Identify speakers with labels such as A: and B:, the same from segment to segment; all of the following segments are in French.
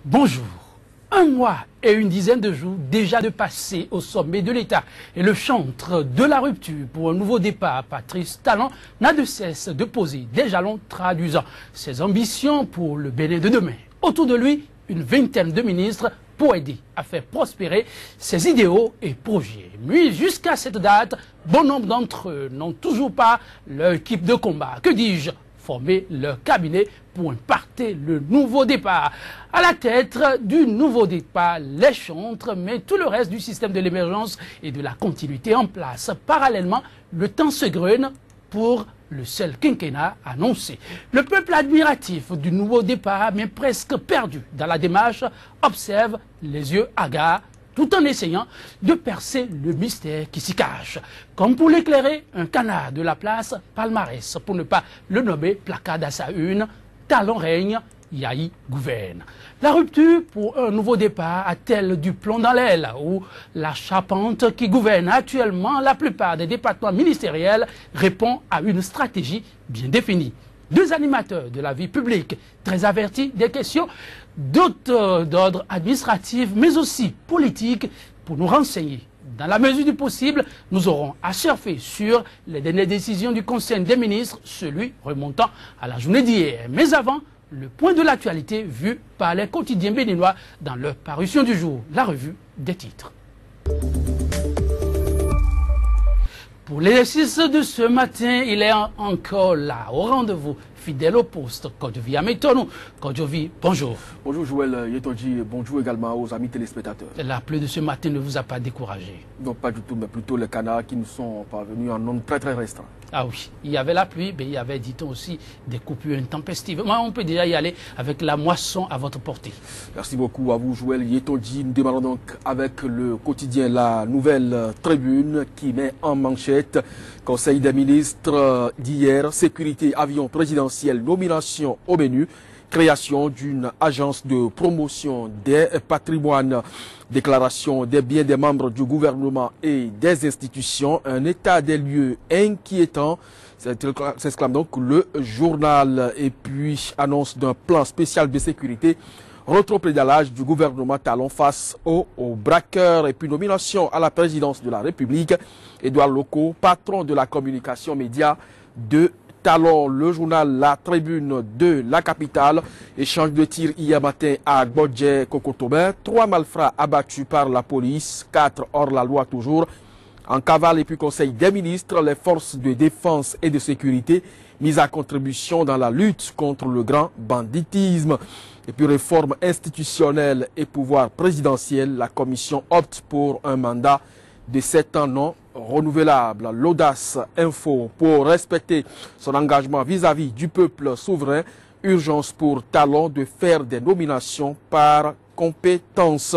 A: Bonjour. Un mois et une dizaine de jours déjà de passer au sommet de l'État et le chantre de la rupture pour un nouveau départ, Patrice Talon, n'a de cesse de poser des jalons traduisant ses ambitions pour le Bénin de demain. Autour de lui, une vingtaine de ministres pour aider à faire prospérer ses idéaux et projets. Mais jusqu'à cette date, bon nombre d'entre eux n'ont toujours pas leur équipe de combat. Que dis-je ? Former leur cabinet pour imparter le nouveau départ. À la tête du nouveau départ, les chantres, mais tout le reste du système de l'émergence et de la continuité en place. Parallèlement, le temps se grêle pour le seul quinquennat annoncé. Le peuple admiratif du nouveau départ, mais presque perdu dans la démarche, observe les yeux hagards, tout en essayant de percer le mystère qui s'y cache. Comme pour l'éclairer, un canard de la place palmarès, pour ne pas le nommer, placard à sa une, Talon règne, Yahi gouverne. La rupture pour un nouveau départ a-t-elle du plomb dans l'aile, où la charpente qui gouverne actuellement la plupart des départements ministériels répond à une stratégie bien définie? Deux animateurs de la vie publique, très avertis des questions d'ordre administratif, mais aussi politique, pour nous renseigner. Dans la mesure du possible, nous aurons à surfer sur les dernières décisions du Conseil des ministres, celui remontant à la journée d'hier. Mais avant, le point de l'actualité vu par les quotidiens béninois dans leur parution du jour, la revue des titres. Pour l'exercice de ce matin, il est encore là, au rendez-vous, fidèle au poste. Kodjovi Ametonu. Kodjovi, bonjour.
B: Bonjour Joël Yetonji, bonjour également aux amis téléspectateurs.
A: La pluie de ce matin ne vous a pas découragé?
B: Non, pas du tout, mais plutôt les canards qui nous sont parvenus en nombre très restreint.
A: Ah oui, il y avait la pluie, mais il y avait, dit-on aussi, des coupures intempestives. Moi, on peut déjà y aller avec la moisson à votre portée.
B: Merci beaucoup à vous Joël Yetonji. Nous démarrons donc avec le quotidien La Nouvelle Tribune qui met en manchette Conseil des ministres d'hier, sécurité avion présidentiel, nomination au menu, création d'une agence de promotion des patrimoines, déclaration des biens des membres du gouvernement et des institutions, un état des lieux inquiétant, s'exclame donc le journal, et puis annonce d'un plan spécial de sécurité, rétropédalage du gouvernement Talon face aux braqueurs, et puis nomination à la présidence de la République, Édouard Loko, patron de la communication média de Talon. Le journal La Tribune de la capitale, échange de tir hier matin à Gbodje Kokotobin, 3 malfrats abattus par la police, 4 hors la loi toujours. En cavale, et puis Conseil des ministres, les forces de défense et de sécurité mises à contribution dans la lutte contre le grand banditisme. Et puis réforme institutionnelle et pouvoir présidentiel, la commission opte pour un mandat de 7 ans non renouvelable. L'audace info pour respecter son engagement vis-à-vis du peuple souverain. Urgence pour Talon de faire des nominations par compétence.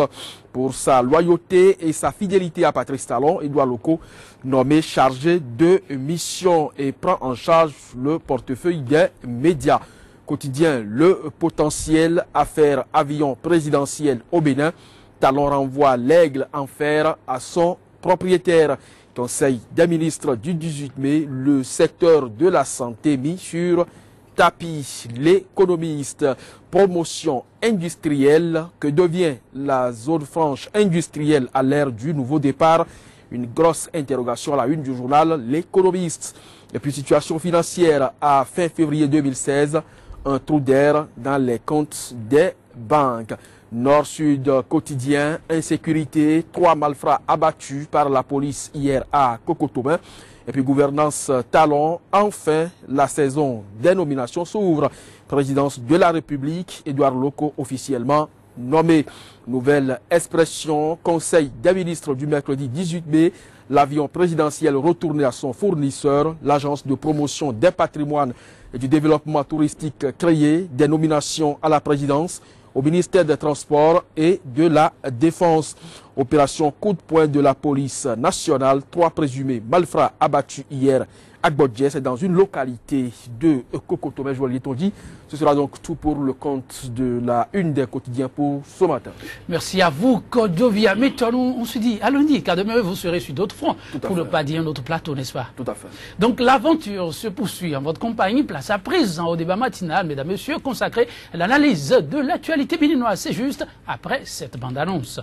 B: Pour sa loyauté et sa fidélité à Patrice Talon, Édouard Loko, nommé chargé de mission et prend en charge le portefeuille des médias. Quotidien, le potentiel, affaire avion présidentiel au Bénin. Talon renvoie l'aigle en fer à son propriétaire. Conseil des ministres du 18 mai, le secteur de la santé mis sur tapis. L'économiste, promotion industrielle, que devient la zone franche industrielle à l'ère du nouveau départ? Une grosse interrogation à la une du journal L'économiste. Et puis situation financière à fin février 2016, un trou d'air dans les comptes des banques. Nord-Sud quotidien, insécurité, 3 malfrats abattus par la police hier à Kokotobin. Et puis gouvernance Talon, enfin la saison des nominations s'ouvre. Présidence de la République, Édouard Loko officiellement nommé. Nouvelle expression, Conseil des ministres du mercredi 18 mai. L'avion présidentiel retourné à son fournisseur, l'agence de promotion des patrimoines et du développement touristique créée, des nominations à la présidence, au ministère des Transports et de la Défense. Opération coup de poing de la police nationale, 3 présumés malfrats abattus hier Agbodje, c'est dans une localité de Kokotomé, Joël dit. Ce sera donc tout pour le compte de la une des quotidiens pour ce matin.
A: Merci à vous, Kodjovia. Mais on se dit à lundi, car demain vous serez sur d'autres fronts, pour ne pas dire notre plateau, n'est-ce pas?
B: Tout à fait.
A: Donc l'aventure se poursuit en votre compagnie. Place à présent au débat matinal, mesdames, messieurs, consacré à l'analyse de l'actualité béninoise. C'est juste après cette bande-annonce.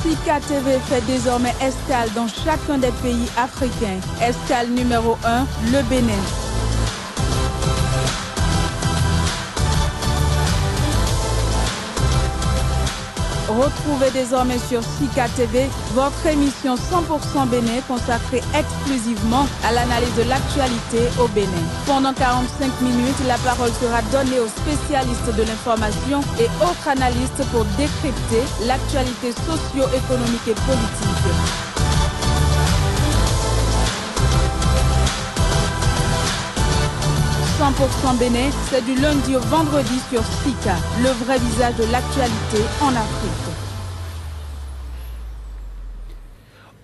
C: Sika TV fait désormais escale dans chacun des pays africains. Escale numéro 1, le Bénin. Retrouvez désormais sur Sika TV votre émission 100% Bénin consacrée exclusivement à l'analyse de l'actualité au Bénin. Pendant 45 minutes, la parole sera donnée aux spécialistes de l'information et autres analystes pour décrypter l'actualité socio-économique et politique. « 100% Bénin, c'est du lundi au vendredi sur Sika, le vrai visage de l'actualité en Afrique.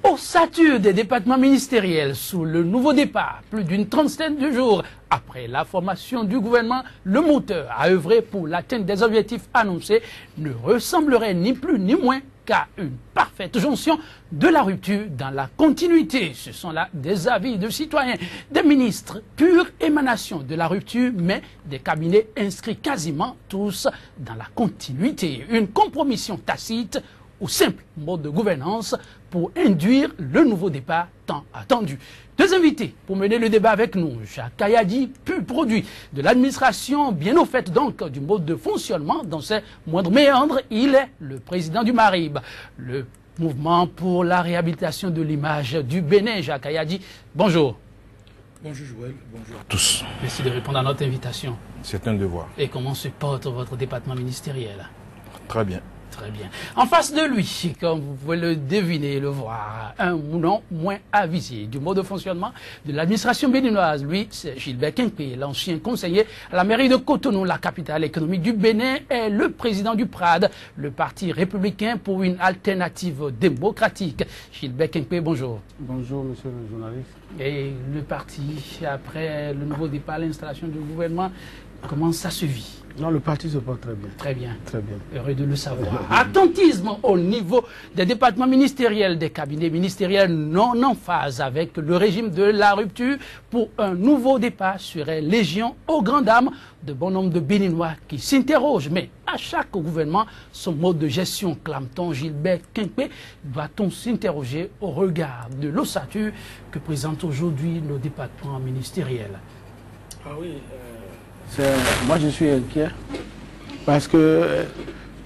A: Ossature des départements ministériels sous le nouveau départ, plus d'une trentaine de jours après la formation du gouvernement, le moteur à œuvrer pour l'atteinte des objectifs annoncés ne ressemblerait ni plus ni moins qu'à une parfaite jonction de la rupture dans la continuité. Ce sont là des avis de citoyens, des ministres, pure émanation de la rupture, mais des cabinets inscrits quasiment tous dans la continuité. Une compromission tacite ou simple mode de gouvernance pour induire le nouveau départ tant attendu. Deux invités pour mener le débat avec nous. Jacques Kayadi, pur produit de l'administration, bien au fait donc du mode de fonctionnement dans ses moindres méandres. Il est le président du MARIB, le mouvement pour la réhabilitation de l'image du Bénin. Jacques Kayadi, bonjour.
D: Bonjour Joël, bonjour à tous.
A: Merci de répondre à notre invitation.
D: C'est un devoir.
A: Et comment se porte votre département ministériel?
D: Très bien.
A: Très bien. En face de lui, comme vous pouvez le deviner et le voir, un nom moins avisé du mode de fonctionnement de l'administration béninoise. Lui, c'est Gilbert Quinqué, l'ancien conseiller à la mairie de Cotonou, la capitale économique du Bénin, est le président du PRAD, le parti républicain pour une alternative démocratique. Gilbert Quinqué, bonjour.
E: Bonjour, monsieur le journaliste.
A: Et le parti, après le nouveau départ, l'installation du gouvernement, comment ça se vit?
E: Non, le parti se porte très bien.
A: Très bien.
E: Très bien.
A: Heureux de le savoir. Attentisme au niveau des départements ministériels, des cabinets ministériels non en phase avec le régime de la rupture pour un nouveau départ serait légion aux grandes dames de bon nombre de Béninois qui s'interrogent. Mais à chaque gouvernement, son mode de gestion, clame-t-on Gilbert Quinqué, doit-on s'interroger au regard de l'ossature que présentent aujourd'hui nos départements ministériels?
E: Ah oui, moi je suis inquiet parce que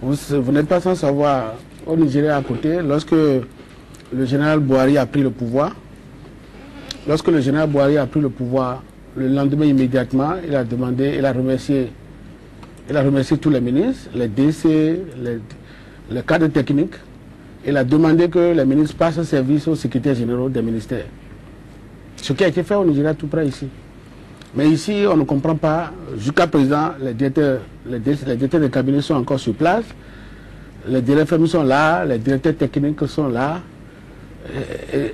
E: vous n'êtes pas sans savoir, au Nigeria à côté, lorsque le général Buhari a pris le pouvoir, le lendemain immédiatement, il a demandé, il a remercié tous les ministres, les DC, les cadres techniques. Il a demandé que les ministres passent service aux secrétaires généraux des ministères. Ce qui a été fait au Nigeria tout près ici. Mais ici, on ne comprend pas. Jusqu'à présent, les directeurs de cabinet sont encore sur place. Les directeurs sont là, les directeurs techniques sont là.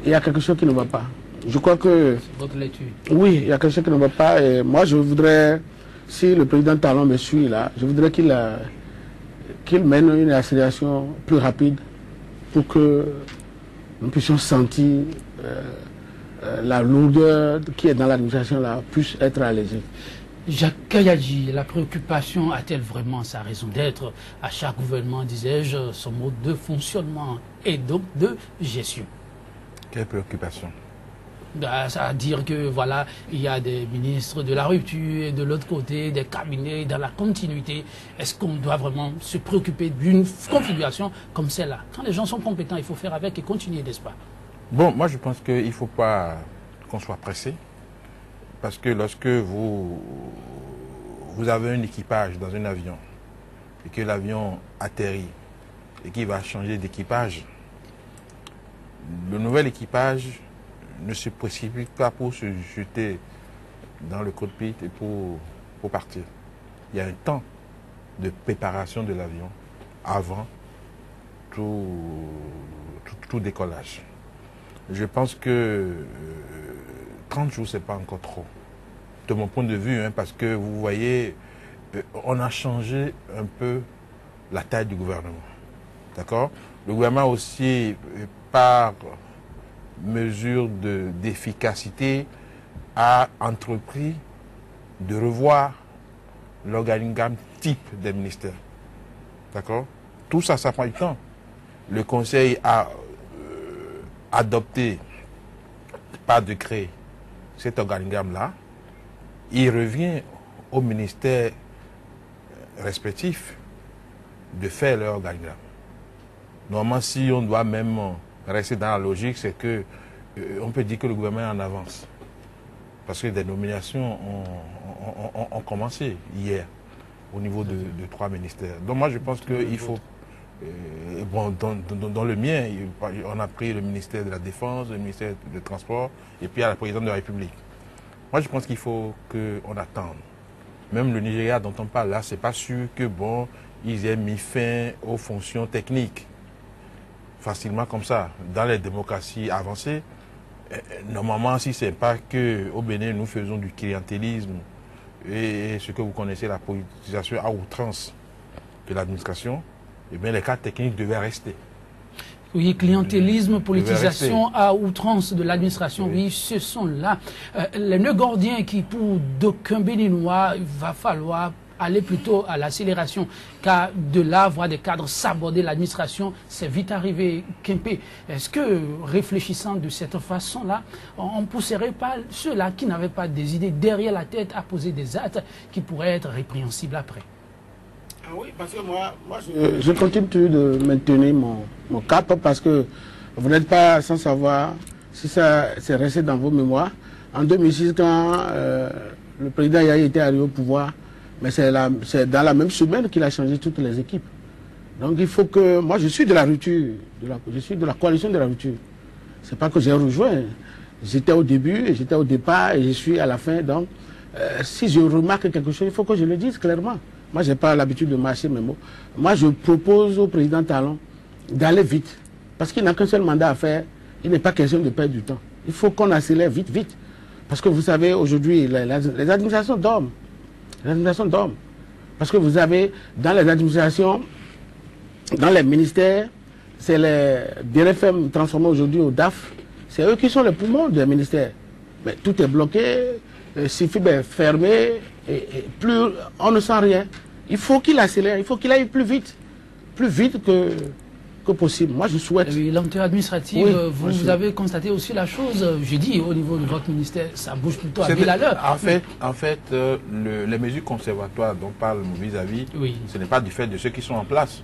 E: Il y a quelque chose qui ne va pas. Je crois que...
A: C'est votre lecture.
E: Oui, il y a quelque chose qui ne va pas. Et moi, je voudrais, si le président Talon me suit là, je voudrais qu'il mène une accélération plus rapide pour que nous puissions sentir... la lourdeur qui est dans l'administration là puisse être allégée.
A: Jacques Kayadi, la préoccupation a-t-elle vraiment sa raison d'être à chaque gouvernement, disais-je, son mode de fonctionnement et donc de gestion?
D: Quelle préoccupation?
A: C'est-à-dire que voilà, il y a des ministres de la rupture et de l'autre côté des cabinets dans la continuité. Est-ce qu'on doit vraiment se préoccuper d'une configuration comme celle-là? Quand les gens sont compétents, il faut faire avec et continuer, n'est-ce pas?
D: Bon, moi je pense qu'il ne faut pas qu'on soit pressé, parce que lorsque vous avez un équipage dans un avion, et que l'avion atterrit, et qu'il va changer d'équipage, le nouvel équipage ne se précipite pas pour se jeter dans le cockpit et pour partir. Il y a un temps de préparation de l'avion avant tout décollage. je pense que 30 jours, ce n'est pas encore trop. De mon point de vue, hein, parce que vous voyez, on a changé un peu la taille du gouvernement. D'accord? Le gouvernement aussi, par mesure d'efficacité, a entrepris de revoir l'organigramme type des ministères. D'accord? Tout ça, ça prend du temps. Le Conseil a adopté par décret cet organigramme-là. Il revient aux ministères respectifs de faire leur organigramme. Normalement, si on doit même rester dans la logique, c'est que on peut dire que le gouvernement est en avance. Parce que des nominations ont commencé hier au niveau de 3 ministères. Donc moi, je pense qu'il faut... bon, dans le mien, on a pris le ministère de la Défense, le ministère des Transports, et puis à la présidente de la République. Moi, je pense qu'il faut qu'on attende. Même le Nigeria dont on parle là, c'est pas sûr que bon, ils aient mis fin aux fonctions techniques facilement comme ça. Dans les démocraties avancées, normalement, si c'est pas qu'au Bénin, nous faisons du clientélisme et ce que vous connaissez, la politisation à outrance de l'administration, eh bien, les cas techniques devaient rester.
A: Oui, clientélisme, politisation à outrance de l'administration, oui, ce sont là les nœuds gordiens qui, pour d'aucuns Béninois, il va falloir aller plutôt à l'accélération, car de là, voir des cadres saborder l'administration, c'est vite arrivé. Kempé, est-ce que, réfléchissant de cette façon-là, on ne pousserait pas ceux-là qui n'avaient pas des idées derrière la tête à poser des actes qui pourraient être répréhensibles après?
E: Ah oui, parce que moi je continue de maintenir mon cap, parce que vous n'êtes pas sans savoir si ça c'est resté dans vos mémoires. En 2006, quand le président Yahi était arrivé au pouvoir, mais c'est dans la même semaine qu'il a changé toutes les équipes. Donc il faut que... Moi, je suis de la rupture, je suis de la coalition de la rupture. C'est pas que j'ai rejoint. J'étais au début, et j'étais au départ, et je suis à la fin. Donc, si je remarque quelque chose, il faut que je le dise clairement. Moi, je n'ai pas l'habitude de mâcher mes mots. Moi, je propose au président Talon d'aller vite. Parce qu'il n'a qu'un seul mandat à faire. Il n'est pas question de perdre du temps. Il faut qu'on accélère vite, vite. Parce que vous savez, aujourd'hui, les administrations dorment. Les administrations dorment. Parce que vous avez, dans les administrations, dans les ministères, c'est les DRFM transformés aujourd'hui au DAF. C'est eux qui sont les poumons des ministères. Mais tout est bloqué, CIFIB est fermé, et plus on ne sent rien. Il faut qu'il accélère, il faut qu'il aille plus vite que possible. Moi, je souhaite...
A: Oui, lenteur administrative, oui, vous avez constaté aussi la chose, j'ai dit, au niveau de votre ministère, ça bouge plutôt à 1000 à l'heure.
D: En fait, les mesures conservatoires dont parle vis-à-vis, oui, ce n'est pas du fait de ceux qui sont en place.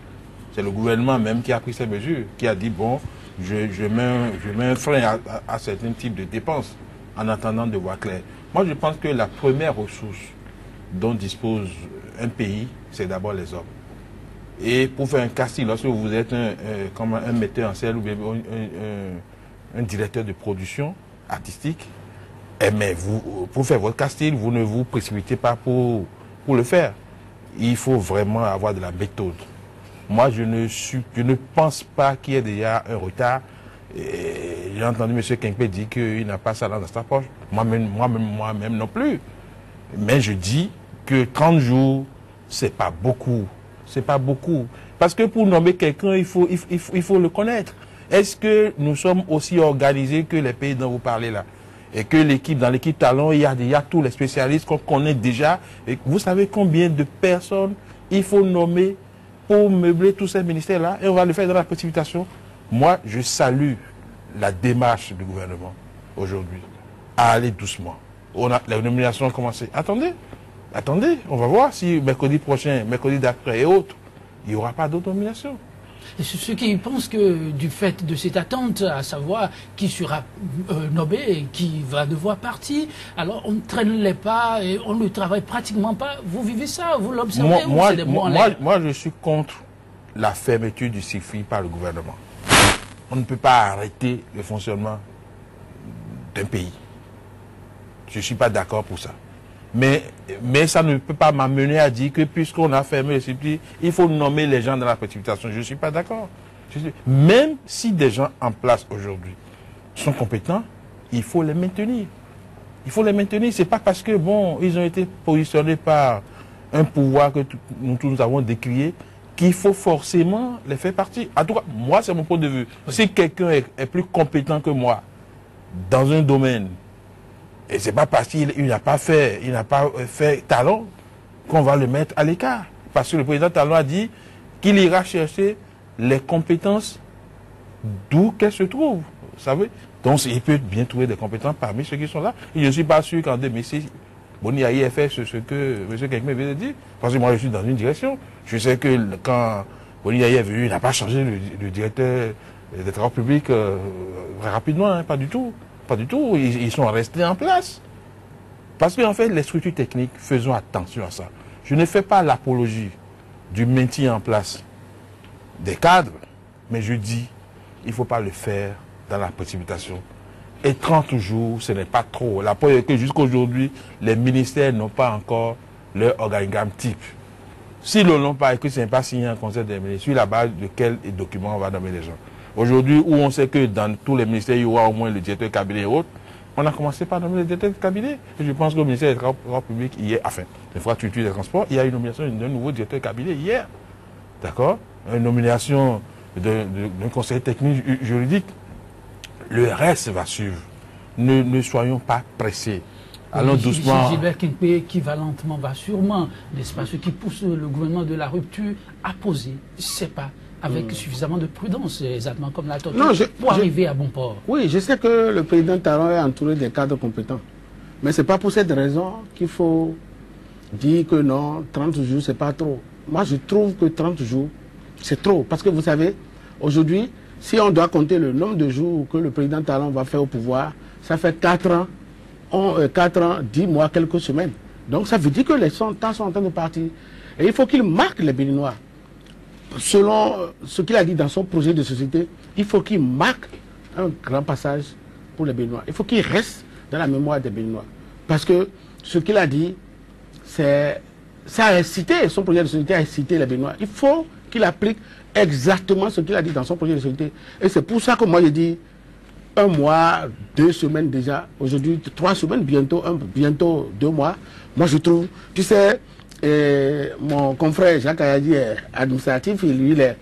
D: C'est le gouvernement même qui a pris ces mesures, qui a dit, bon, je mets un frein à certains types de dépenses en attendant de voir clair. Moi, je pense que la première ressource dont dispose un pays, c'est d'abord les hommes. Et pour faire un casting, lorsque vous êtes comme un metteur en scène ou un directeur de production artistique, mais pour faire votre casting, vous ne vous précipitez pas pour le faire. Il faut vraiment avoir de la méthode. Moi, je ne pense pas qu'il y ait déjà un retard. J'ai entendu M. Kempé dire qu'il n'a pas ça dans sa poche. Moi-même non plus. Mais je dis que 30 jours, c'est pas beaucoup. C'est pas beaucoup. Parce que pour nommer quelqu'un, il faut le connaître. Est-ce que nous sommes aussi organisés que les pays dont vous parlez là? Et que dans l'équipe Talon, il y a tous les spécialistes qu'on connaît déjà. Et vous savez combien de personnes il faut nommer pour meubler tous ces ministères-là? Et on va le faire dans la précipitation. Moi, je salue la démarche du gouvernement aujourd'hui à aller doucement. La nomination a commencé. Attendez, on va voir si mercredi prochain, mercredi d'après et autres, il n'y aura pas d'autres nominations.
A: Et ceux qui pensent que du fait de cette attente, à savoir qui sera nommé et qui va devoir partir, alors on ne traîne les pas et on ne travaille pratiquement pas. Vous vivez ça, vous l'observez?
D: Moi, je suis contre la fermeture du CIFI par le gouvernement. On ne peut pas arrêter le fonctionnement d'un pays. Je ne suis pas d'accord pour ça. Mais ça ne peut pas m'amener à dire que puisqu'on a fermé le CIFI, il faut nommer les gens dans la précipitation. Je ne suis pas d'accord. Même si des gens en place aujourd'hui sont compétents, il faut les maintenir. Il faut les maintenir. Ce n'est pas parce que, bon, ils ont été positionnés par un pouvoir que nous tous avons décrié qu'il faut forcément les faire partie. En tout cas, moi, c'est mon point de vue. Si quelqu'un est plus compétent que moi dans un domaine, et c'est pas parce qu'il n'a pas fait Talon qu'on va le mettre à l'écart. Parce que le président Talon a dit qu'il ira chercher les compétences d'où qu'elles se trouvent. Vous savez? Donc, il peut bien trouver des compétences parmi ceux qui sont là. Et je ne suis pas sûr qu'en 2006, Boni Yaye ait fait ce que M. Kekme vient de dire. Parce que moi, je suis dans une direction. Je sais que quand Boni Yaye est venu, il n'a pas changé le directeur des travaux publics très rapidement. Hein, pas du tout. Pas du tout. Ils sont restés en place. Parce qu'en fait, les structures techniques, faisons attention à ça. Je ne fais pas l'apologie du maintien en place des cadres, mais je dis, il ne faut pas le faire dans la précipitation. Et 30 jours, ce n'est pas trop. La preuve est que jusqu'à aujourd'hui, les ministères n'ont pas encore leur organigramme type. Si l'on n'a pas et que ce n'est pas signé en conseil des ministres, sur la base de quel document on va nommer les gens. Aujourd'hui, où on sait que dans tous les ministères, il y aura au moins le directeur de cabinet et autres, on a commencé par nommer le directeur de cabinet. Et je pense qu'au ministère des Travaux publics, hier, enfin, l'infrastructure des transports, il y a une nomination d'un nouveau directeur de cabinet hier. D'accord? Une nomination d'un conseiller technique juridique. Le reste va suivre. Ne soyons pas pressés. Allons doucement.
A: Gilbert Kekme équivalentement va sûrement, n'est-ce pas, ce qui pousse le gouvernement de la rupture à poser, je ne sais pas, avec suffisamment de prudence, exactement comme la tortue, pour arriver à bon port.
E: Oui, je sais que le président Talon est entouré des cadres compétents. Mais ce n'est pas pour cette raison qu'il faut dire que non, 30 jours, ce n'est pas trop. Moi, je trouve que 30 jours, c'est trop. Parce que vous savez, aujourd'hui, si on doit compter le nombre de jours que le président Talon va faire au pouvoir, ça fait 4 ans, 10 mois, quelques semaines. Donc ça veut dire que les temps sont en train de partir. Et il faut qu'il marque les Béninois. Selon ce qu'il a dit dans son projet de société, il faut qu'il marque un grand passage pour les Béninois. Il faut qu'il reste dans la mémoire des Béninois. Parce que ce qu'il a dit, ça a incité, son projet de société a incité les Béninois. Il faut qu'il applique exactement ce qu'il a dit dans son projet de société. Et c'est pour ça que moi je dis 1 mois, 2 semaines déjà, aujourd'hui 3 semaines, bientôt 2 mois. Moi je trouve, tu sais, mon confrère Jacques Ayadi est administratif, il est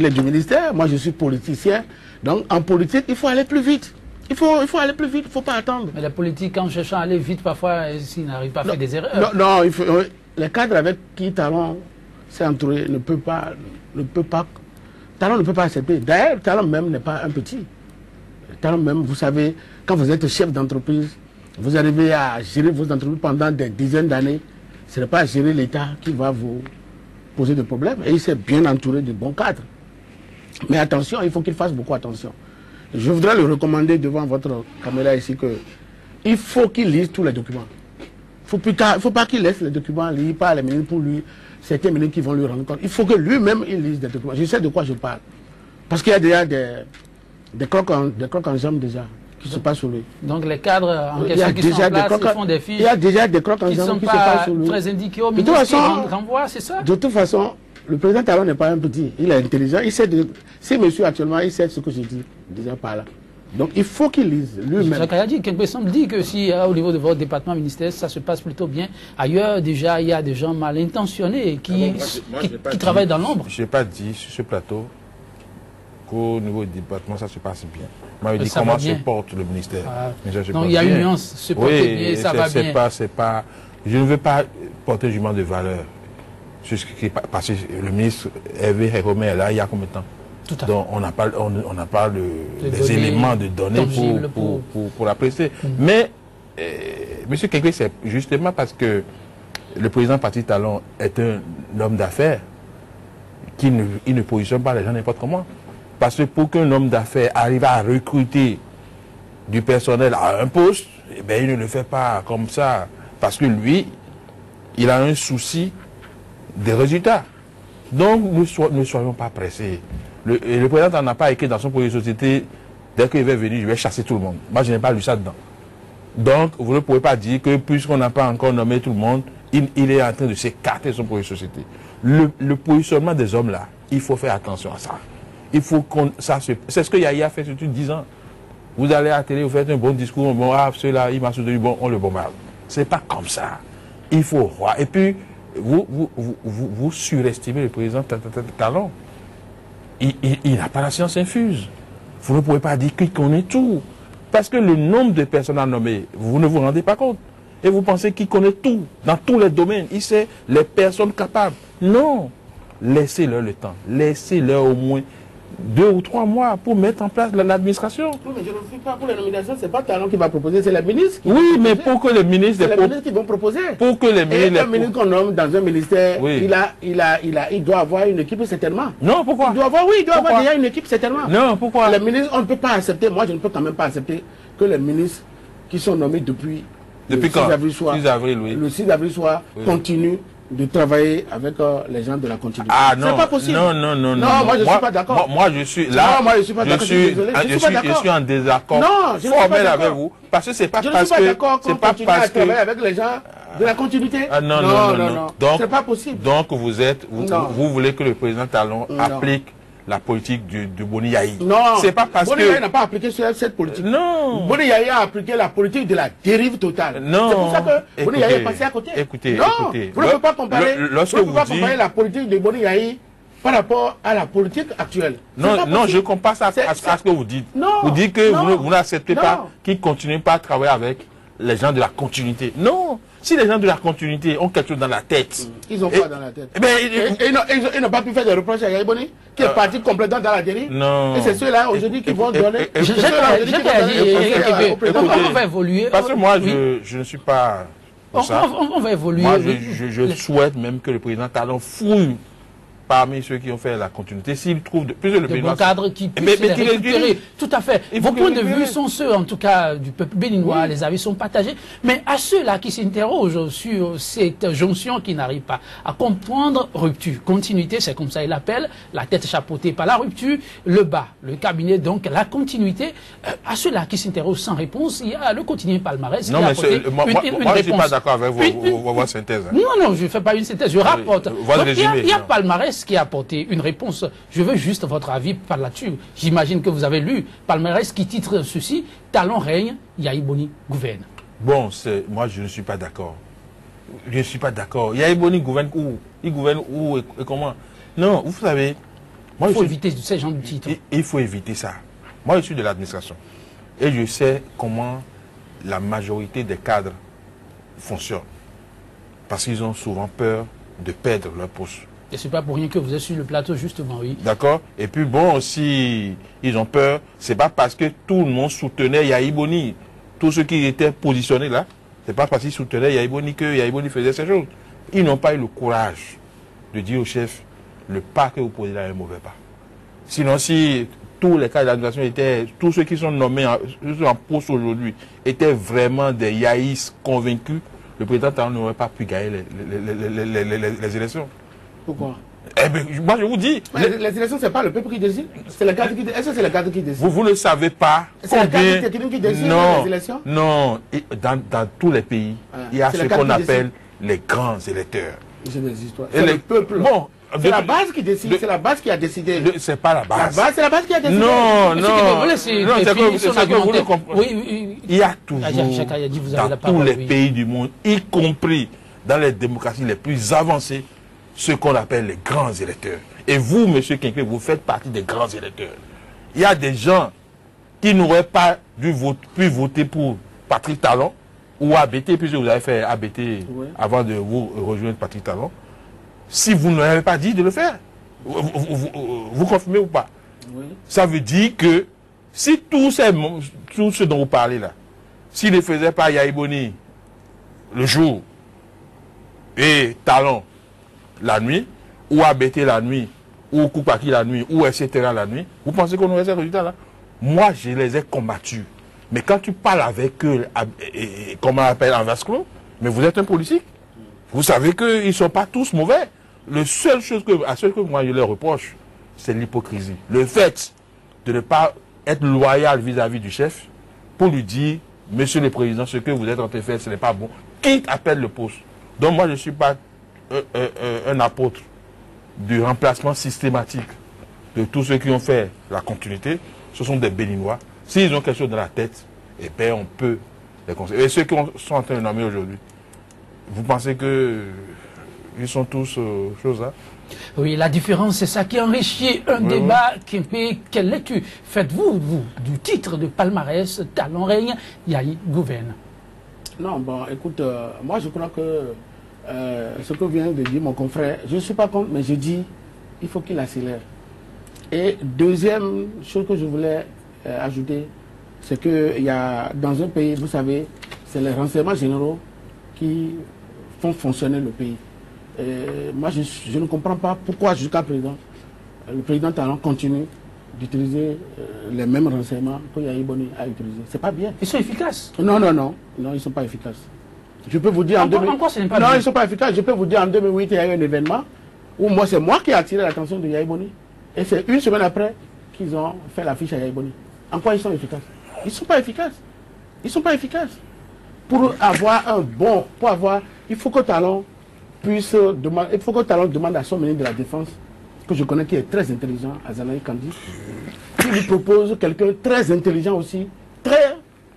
E: du ministère, moi je suis politicien. Donc en politique, il faut aller plus vite. Il faut aller plus vite, il ne faut pas attendre.
A: Mais la politique, en cherchant à aller vite, parfois, s'il n'arrive pas à faire des erreurs.
E: Non, les cadres avec qui Talon s'est entouré ne peut pas. Talon ne peut pas accepter. D'ailleurs, Talon même n'est pas un petit. Talon même, vous savez, quand vous êtes chef d'entreprise, vous arrivez à gérer vos entreprises pendant des dizaines d'années. Ce n'est pas gérer l'État qui va vous poser des problèmes. Et il s'est bien entouré de bons cadres. Mais attention, il faut qu'il fasse beaucoup attention. Je voudrais le recommander devant votre caméra ici que il faut qu'il lise tous les documents. Il ne faut pas qu'il laisse les documents lire par les ministres pour lui. Certains ministres qui vont lui rendre compte. Il faut que lui-même il lise des documents. Je sais de quoi je parle. Parce qu'il y a déjà des crocs en jambes déjà qui se passent sur lui.
A: Donc les cadres en question qui sont en place, ils font des fiches.
E: Il y a déjà des crocs en jambes qui se passent sur lui.
A: Très indiqués au ministre qui renvoie, c'est ça?
E: De toute façon, le président Talon n'est pas un petit. Il est intelligent. Il sait si monsieur actuellement, il sait ce que je dis déjà par là. Donc il faut qu'il lise lui-même.
A: Jacques Ayadi, quelque semble dit que si au niveau de votre département ministériel, ça se passe plutôt bien. Ailleurs, déjà, il y a des gens mal intentionnés qui travaillent dans l'ombre.
D: Je n'ai pas dit sur ce plateau qu'au niveau du département, ça se passe bien. Moi, je dis comment se porte le ministère.
A: Donc il y a une nuance, se porter bien, ça va bien.
D: Je ne veux pas porter un jugement de valeur. Parce que le ministre Hervé Héromet est là, il y a combien de temps? Donc on n'a pas les éléments de données pour apprécier. Mais M. Kekme, c'est justement parce que le président Patrice Talon est un homme d'affaires qui ne positionne pas les gens n'importe comment. Parce que pour qu'un homme d'affaires arrive à recruter du personnel à un poste, eh bien, il ne le fait pas comme ça. Parce que lui, il a un souci des résultats. Donc ne soyons pas pressés. Le président n'en a pas écrit dans son projet de société, dès qu'il va venir, je vais chasser tout le monde. Moi, je n'ai pas lu ça dedans. Donc, vous ne pouvez pas dire que puisqu'on n'a pas encore nommé tout le monde, il est en train de s'écarter de son projet de société. Le positionnement des hommes là, il faut faire attention à ça. Il faut qu'on... C'est ce que Yahya a fait depuis 10 ans. Vous allez à la télé, vous faites un bon discours, bon, ah, ceux-là, il m'a soutenu, bon, on le bombarde. C'est pas comme ça. Il faut voir. Et puis, vous surestimez le président Talon. Il n'a pas la science infuse. Vous ne pouvez pas dire qu'il connaît tout. Parce que le nombre de personnes à nommer, vous ne vous rendez pas compte. Et vous pensez qu'il connaît tout, dans tous les domaines. Il sait les personnes capables. Non. Laissez-leur le temps. Laissez-leur au moins 2 ou 3 mois pour mettre en place l'administration.
E: Oui, mais je ne suis pas pour les nominations, c'est pas Talon qui va proposer, c'est la ministre qui
D: va proposer. Mais pour que les ministres...
E: C'est les ministres qui vont proposer.
D: Pour que les ministres...
E: Et un ministre qu'on nomme dans un ministère, oui. il doit avoir une équipe certainement.
D: Non, pourquoi?
E: Il doit avoir, oui, il doit avoir déjà une équipe certainement.
D: Non, pourquoi?
E: Les ministres, on ne peut pas accepter, moi je ne peux quand même pas accepter que les ministres qui sont nommés depuis
D: quand?
E: 6 avril soir,
D: 6 avril, oui.
E: Le 6 avril soir, oui. Continuent de travailler avec les gens de la continuité.
D: Ah non,
E: c'est pas possible.
D: Non,
E: moi je ne suis pas d'accord.
D: Moi je suis là.
E: Non, moi je suis pas d'accord.
D: Je suis en désaccord formel avec vous. Parce que c'est pas parce que...
E: Je ne suis pas d'accord qu'on continue à travailler avec les gens de la continuité.
D: Ah, non. Donc,
E: c'est pas possible.
D: Donc vous voulez que le président Talon applique la politique de Boni Yahi.
E: Non,
D: c'est pas parce
E: Boni Yahi n'a pas appliqué cette politique.
D: Non.
E: Boni Yahi a appliqué la politique de la dérive totale.
D: Non.
E: C'est pour ça que Boni Yahi est passé à côté.
D: Écoutez.
E: Vous ne pouvez pas comparer, comparer la politique de Boni Yahi par rapport à la politique actuelle.
D: Non, je ne compare ça à ce que vous dites.
E: Non,
D: vous dites que vous n'acceptez pas qu'ils ne continuent pas à travailler avec les gens de la continuité. Non. Si les gens de la continuité ont quelque chose dans la tête...
E: Ils ont quoi dans la tête? Ils n'ont pas pu faire des reproches à Yahi Boni, qui est parti complètement dans la dérive.
D: Non.
E: Et c'est ceux-là aujourd'hui qui vont donner...
A: On va évoluer.
D: Parce que moi, je ne suis pas...
A: On va évoluer.
D: Moi, je souhaite même que le président Talon fouille parmi ceux qui ont fait la continuité, s'ils trouvent plus de
A: bons cadres qui puissent les récupérer. Tout à fait. Vos points de vue sont ceux, en tout cas, du peuple béninois. Oui. Les avis sont partagés. Mais à ceux-là qui s'interrogent sur cette jonction qui n'arrive pas à comprendre rupture, continuité, c'est comme ça ils l'appellent, la tête chapeautée par la rupture, le bas, le cabinet, donc la continuité. À ceux-là qui s'interrogent sans réponse, il y a le quotidien palmarès.
D: Non, mais moi je ne suis pas d'accord avec vos synthèses.
A: Non, je ne fais pas une synthèse, je rapporte. Il y a palmarès qui a apporté une réponse. Je veux juste votre avis par là-dessus. J'imagine que vous avez lu Palmarès qui titre ceci: Talon règne, Yahi Boni gouverne.
D: Bon, moi je ne suis pas d'accord. Je ne suis pas d'accord. Yahi Boni gouverne où? Il gouverne où et comment? Non, vous savez...
A: Il faut éviter ces gens de titres.
D: Il faut éviter ça. Moi je suis de l'administration. Et je sais comment la majorité des cadres fonctionnent. Parce qu'ils ont souvent peur de perdre leur poste.
A: Et c'est pas pour rien que vous êtes sur le plateau, justement, oui.
D: D'accord. Et puis bon, si ils ont peur, c'est pas parce que tout le monde soutenait Yahi Boni. Tous ceux qui étaient positionnés là, c'est pas parce qu'ils soutenaient Yahi Boni que Yahi Boni faisait ces choses. Ils n'ont pas eu le courage de dire au chef, le pas que vous posez là est un mauvais pas. Sinon, si tous les cas d'administration étaient, tous ceux qui sont nommés en poste aujourd'hui, étaient vraiment des Yahis convaincus, le président Talon n'aurait pas pu gagner les élections.
E: Pourquoi?
D: Eh bien, moi je vous dis...
E: Les élections, ce n'est pas le peuple qui décide. C'est le cadre qui décide. Est-ce que c'est le cadre qui décide?
D: Vous ne savez pas.
E: C'est le cadre technique qui décide les élections?
D: Non. Dans tous les pays, il y a ce qu'on appelle les grands électeurs.
E: C'est des histoires. C'est le peuple. Bon, c'est la base qui décide. C'est la base qui a décidé.
D: C'est pas la base.
E: C'est la base qui a décidé.
D: Non. C'est ça que vous voulez comprendre.
A: Oui.
D: Il y a toujours, dans tous les pays du monde, y compris dans les démocraties les plus avancées, ce qu'on appelle les grands électeurs. Et vous, M. Kenkey, vous faites partie des grands électeurs. Il y a des gens qui n'auraient pas pu voter pour Patrick Talon ou ABT, puisque vous avez fait ABT avant de vous rejoindre Patrick Talon, si vous ne l'avez pas dit de le faire. Vous confirmez ou pas? Oui. Ça veut dire que si tout ce dont vous parlez là, s'il ne faisait pas Yahi Boni le jour et Talon la nuit, ou ABT la nuit, ou Koupaki la nuit, ou etc. la nuit, vous pensez qu'on aurait ces résultats-là? Moi, je les ai combattus. Mais quand tu parles avec eux, comment on appelle, en vase clos, mais vous êtes un politique. Vous savez qu'ils ne sont pas tous mauvais. La seule chose que moi je leur reproche, c'est l'hypocrisie. Le fait de ne pas être loyal vis-à-vis du chef pour lui dire, Monsieur le Président, ce que vous êtes en train de faire, ce n'est pas bon. Qui appelle le poste? Donc moi, je ne suis pas un apôtre du remplacement systématique de tous ceux qui ont fait la continuité, ce sont des Béninois. S'ils ont quelque chose dans la tête, eh bien, on peut les conseiller. Et ceux qui sont en train de nommer aujourd'hui, vous pensez qu'ils sont tous choses là?
A: Oui, la différence, c'est ça qui enrichit un débat. Quelle lecture faites-vous, du titre de palmarès Talon règne, Yahi gouverne?
E: Non, bon, écoute, moi je crois que ce que vient de dire mon confrère, je ne suis pas contre, mais je dis, il faut qu'il accélère. Et deuxième chose que je voulais ajouter, c'est qu'il y a dans un pays, vous savez, c'est les renseignements généraux qui font fonctionner le pays. Moi, je ne comprends pas pourquoi jusqu'à présent, le président Talon continue d'utiliser les mêmes renseignements que Yahi Boni a utilisés. C'est pas bien.
A: Ils sont efficaces?
E: Non, ils ne sont pas efficaces. Je peux vous dire en 2008. Non, ils ne sont pas efficaces. Je peux vous dire en 2008, il y a eu un événement où c'est moi qui ai attiré l'attention de Yahi Boni. Et c'est une semaine après qu'ils ont fait l'affiche à Yahi Boni. En quoi ils sont efficaces? Ils ne sont pas efficaces. Ils ne sont pas efficaces. Pour avoir un bon, il faut que Talon demande à son ministre de la Défense, que je connais qui est très intelligent, Azanaï Kandi, qui lui propose quelqu'un très intelligent aussi,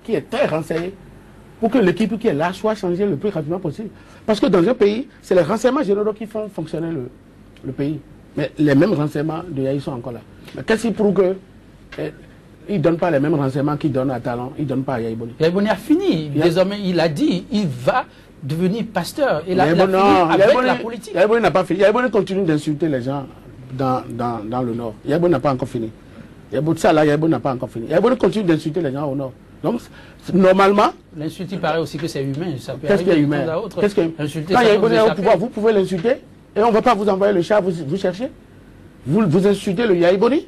E: qui est très renseigné, pour que l'équipe qui est là soit changée le plus rapidement possible. Parce que dans un pays, c'est les renseignements généraux qui font fonctionner le pays. Mais les mêmes renseignements de Yahi sont encore là. Mais qu'est-ce qui prouve que il ne donne pas les mêmes renseignements qu'il donne à Talon, il ne donne pas à Yahi Boni?
A: Yahi Boni a fini. Désormais, il a dit, il va devenir pasteur. Et il a fini avec la politique.
E: Yahi Boni n'a pas fini. Yahi Boni continue d'insulter les gens dans le Nord. Yahi Boni n'a pas encore fini. Yahi Boni n'a pas encore fini. Yahi Boni continue d'insulter les gens au Nord. Donc, normalement...
A: L'insulte, il paraît aussi que c'est humain.
E: Qu'est-ce qui est humain? Quand Yahi Boni est au pouvoir, vous pouvez l'insulter et on ne va pas vous envoyer le chat, vous chercher. Vous insultez le Yahi Boni.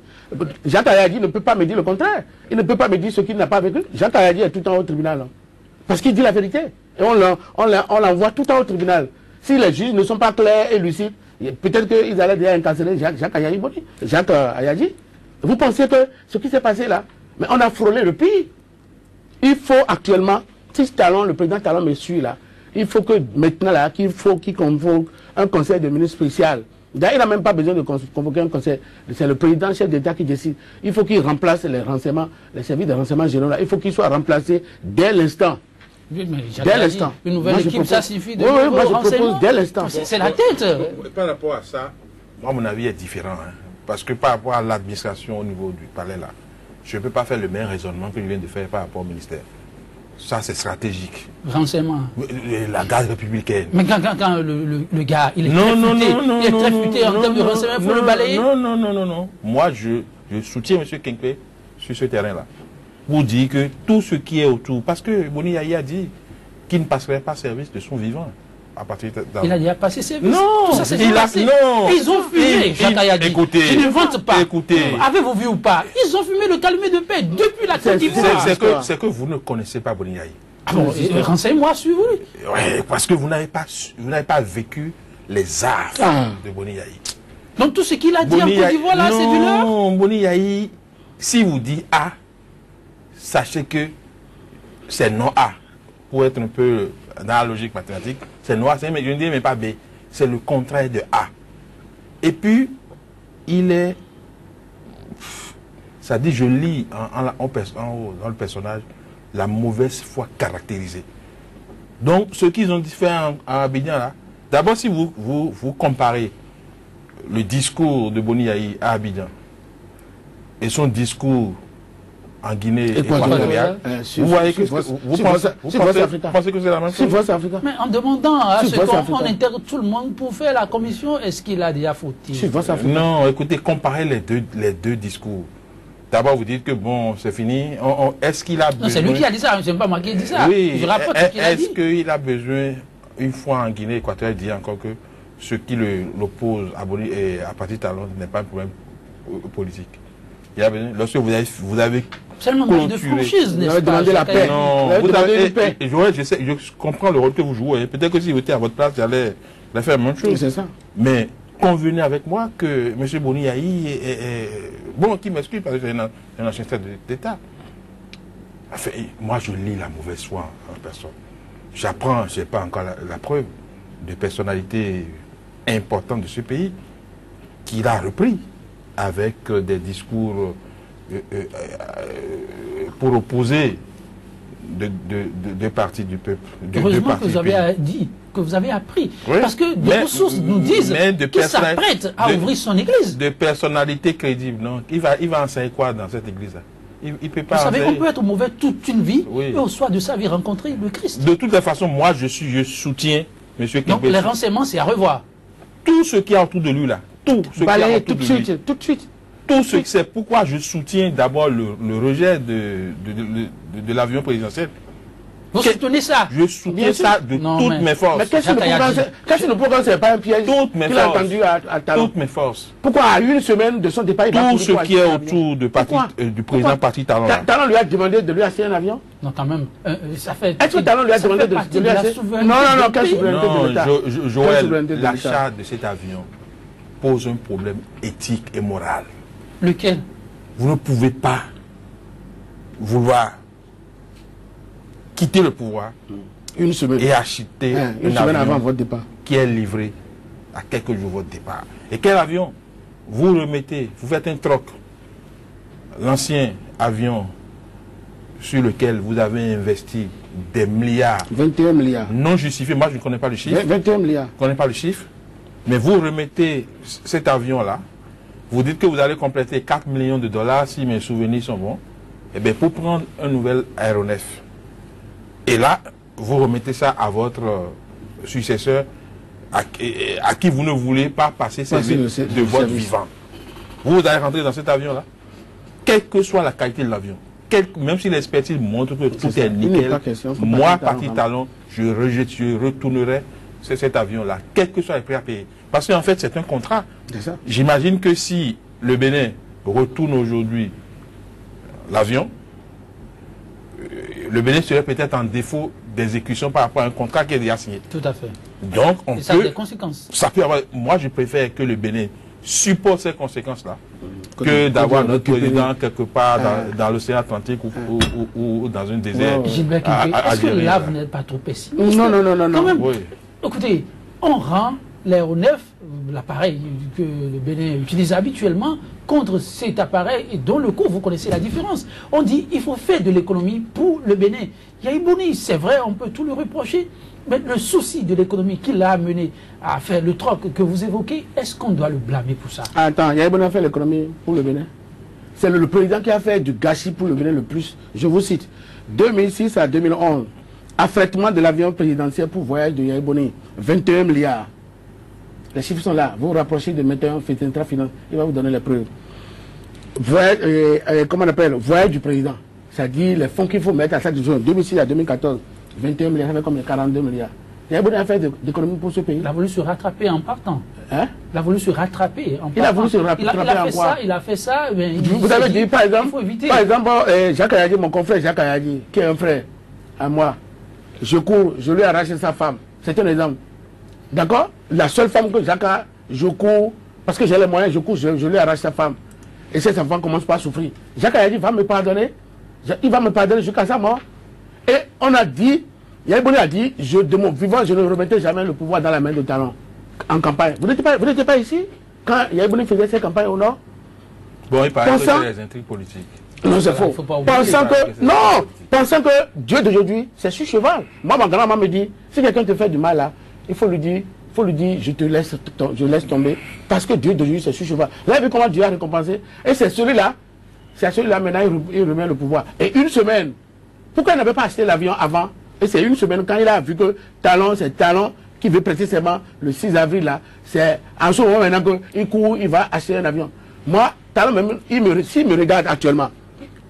E: Jacques Ayadi ne peut pas me dire le contraire. Il ne peut pas me dire ce qu'il n'a pas vécu. Jacques Ayadi est tout le temps au tribunal. Hein. Parce qu'il dit la vérité. Et on l'envoie tout le temps au tribunal. Si les juges ne sont pas clairs et lucides, peut-être qu'ils allaient déjà incarcérer Jacques Ayadi. Vous pensez que ce qui s'est passé là, mais on a frôlé le pays. Il faut actuellement, si le président Talon me suit là, il faut que maintenant là, qu'il convoque un conseil de ministres spécial. D'ailleurs, il n'a même pas besoin de convoquer un conseil. C'est le président, chef d'État qui décide. Il faut qu'il remplace les renseignements, les services de renseignement généraux. Il faut qu'il soit remplacé dès l'instant.
A: Dès l'instant. Une nouvelle équipe, ça suffit de
E: moi je propose dès l'instant.
A: C'est la tête.
D: Par rapport à ça, moi, mon avis est différent. Hein, parce que par rapport à l'administration au niveau du palais, là, je ne peux pas faire le même raisonnement que je viens de faire par rapport au ministère. Ça, c'est stratégique.
A: Renseignement.
D: La garde républicaine.
A: Mais quand le gars, il est très futé en termes de renseignement, il faut le balayer.
D: Non. Moi, je soutiens M. Kenkpe sur ce terrain-là. Pour dire que tout ce qui est autour, parce que Boni Yahi a dit qu'il ne passerait pas service de son vivant. À partir
A: il a déjà passé service.
D: Non,
A: tout ça, ils ont fumé, Jacques Ayadi.
D: Écoutez,
A: je ne vante pas.
D: Écoutez.
A: Avez-vous vu ou pas? Ils ont fumé le calumet de paix depuis la Côte d'Ivoire.
D: C'est que vous ne connaissez pas Boni Yahi.
A: Ah bon, renseigne-moi sur vous.
D: Oui, parce que vous n'avez pas vécu les arts de Boni Yahi.
A: Donc tout ce qu'il a dit en Côte d'Ivoire là, c'est du leurre?
D: Non, Boni Yahi, si vous dites A, sachez que c'est non A. Pour être un peu dans la logique mathématique, c'est noir, je ne dis même pas B. C'est le contraire de A. Et puis, il est... Ça dit, je lis en haut, dans le personnage, la mauvaise foi caractérisée. Donc, ce qu'ils ont fait à Abidjan, là, d'abord, si vous comparez le discours de Boni Yahi à Abidjan et son discours en Guinée équatoriale, vous voyez que vous pensez que c'est la même chose?
A: Mais en demandant à ce qu'on intègre tout le monde pour faire la commission, est-ce qu'il a déjà fautif?
D: Non, écoutez, comparez les deux discours. D'abord, vous dites que bon, c'est fini. Est-ce qu'il a besoin...
A: Non, c'est lui qui a dit ça, je n'ai pas moi qui ai dit ça.
D: Oui,
A: je rapporte ce qu'il a dit.
D: Est-ce qu'il a besoin, une fois en Guinée équatoriale, il dit encore que ce qui l'oppose à partir de Talon n'est pas un problème politique? Il y a besoin, lorsque vous avez
A: seulement de franchise, n'est-ce pas?
E: Demandé la paix.
D: Non, vous avez paix. Je comprends le rôle que vous jouez. Peut-être que si vous étiez à votre place, j'allais faire la même chose.
E: C'est ça.
D: Mais convenez avec moi que M. Boni Yahi est bon, qui m'excuse parce que c'est un ancien chef d'État. Enfin, moi, je lis la mauvaise foi en personne. J'apprends, je n'ai pas encore la preuve de personnalités importantes de ce pays qu'il a repris. avec des discours pour opposer deux parties du peuple.
A: Heureusement que vous avez dit, que vous avez appris. Oui, parce que des sources nous disent qu'il s'apprête à ouvrir son église.
D: De personnalités crédibles. Non. Il va enseigner quoi dans cette église-là? Il peut pas.
A: Vous savez, on peut être mauvais toute une vie, et au soir de sa vie rencontrer le Christ.
D: De toutes les façons, moi je soutiens M. Kempé.
A: Donc les renseignements, c'est à revoir.
D: Tout ce qui est autour de lui là, tout ce qui est autour de lui.
E: Tout de suite.
D: Tout ce c'est pourquoi je soutiens d'abord le rejet de l'avion présidentiel.
A: Vous soutenez ça?
D: Je soutiens ça de toutes mes forces.
E: Mais qu'est-ce que le programme, c'est pas un piège qu'il a entendu à Talon?
D: Toutes mes forces.
E: Pourquoi à une semaine de son départ, il
D: tout ce qui est autour du président parti Talon?
E: Talon lui a demandé de lui acheter un avion?
A: Non, quand même. Ça fait.
E: Est-ce que Talon lui a demandé de lui acheter? Non, quelle souveraineté de l'État?
D: Joël, l'achat de cet avion pose un problème éthique et moral.
A: Lequel?
D: Vous ne pouvez pas vouloir quitter le pouvoir
E: une semaine
D: et acheter
E: une semaine avant votre départ
D: qui est livré à quelques jours de votre départ. Et quel avion? Vous remettez, vous faites un troc. L'ancien avion sur lequel vous avez investi des milliards.
E: 21 milliards.
D: Non justifiés. Moi, je ne connais pas le chiffre.
E: 21 milliards.
D: Je ne connais pas le chiffre. Mais vous remettez cet avion-là. Vous dites que vous allez compléter 4 millions de dollars si mes souvenirs sont bons. Eh bien, pour prendre un nouvel aéronef. Et là, vous remettez ça à votre successeur à qui vous ne voulez pas passer service de votre vivant. Vous allez rentrer dans cet avion-là, quelle que soit la qualité de l'avion, même si l'expertise montre que tout est nickel, moi, parti Talon, je retournerai cet avion-là, quel que soit le prix à payer. Parce qu'en fait, c'est un contrat. J'imagine que si le Bénin retourne aujourd'hui l'avion, le Bénin serait peut-être en défaut d'exécution par rapport à un contrat qui est déjà signé.
A: Tout à fait.
D: Donc,
A: ça a des conséquences.
D: Ça peut avoir, moi, je préfère que le Bénin supporte ces conséquences-là que d'avoir notre président quelque part dans l'océan Atlantique ou dans un désert.
A: Gilbert Kempé, est-ce que là, vous n'êtes pas trop pessimiste?
E: Non.
A: Quand même,
D: oui.
A: Écoutez, on rend l'aéronef, l'appareil que le Bénin utilise habituellement, contre cet appareil et dont le coût, vous connaissez la différence. On dit il faut faire de l'économie pour le Bénin. Yahya Boni, c'est vrai, on peut tout le reprocher, mais le souci de l'économie qui l'a amené à faire le troc que vous évoquez, est-ce qu'on doit le blâmer pour ça?
E: Attends, Yahya Boni a fait l'économie pour le Bénin. C'est le président qui a fait du gâchis pour le Bénin le plus. Je vous cite, 2006 à 2011, affrètement de l'avion présidentiel pour voyage de Yahya Boni, 21 milliards. Les chiffres sont là. Vous vous rapprochez de maintenant Fétintra Finance. Il va vous donner les preuves. Voyage, comment on appelle? Voyage du président. C'est-à-dire les fonds qu'il faut mettre à chaque jour. 2006 à 2014, 21 milliards, ça fait comme 42 milliards. Il y a beaucoup d'affaires d'économie pour ce pays.
A: Il a voulu se rattraper en partant.
E: Hein?
A: Il a voulu se rattraper en partant.
E: Il a voulu se rattraper en quoi?
A: Il a fait ça. Mais
E: vous avez dit, par exemple, Jacques Ayadi, mon confrère Jacques Ayadi, qui est un frère à moi, je cours, je lui ai arraché sa femme. C'est un exemple. D'accord? La seule femme que Jacques a, je cours, parce que j'ai les moyens, je cours, je lui arrache sa femme. Et cette femme commence pas à souffrir. Jacques Ayadi va me pardonner. Il va me pardonner jusqu'à sa mort. Et on a dit, Yahya Boni a dit, de mon vivant, je ne remettais jamais le pouvoir dans la main de Talon en campagne. Vous n'étiez pas ici quand Yahya Boni faisait ses campagnes au Nord?
D: Bon, il paraît que c'est des intrigues politiques.
E: Non, c'est faux. Pensant que Dieu d'aujourd'hui, c'est sur cheval. Moi, ma grand-maman me dit, si quelqu'un te fait du mal là, il faut lui dire, je laisse tomber, parce que Dieu d'aujourd'hui, c'est sur cheval. Là, vous vu comment Dieu a récompensé. Et c'est celui-là maintenant, il remet le pouvoir. Et une semaine, pourquoi il n'avait pas acheté l'avion avant? Et c'est une semaine, quand il a vu que Talon, c'est Talon qui veut prêter serment le 6 avril là, c'est en ce moment maintenant qu'il court, il va acheter un avion. Moi, Talon même, s'il me regarde actuellement,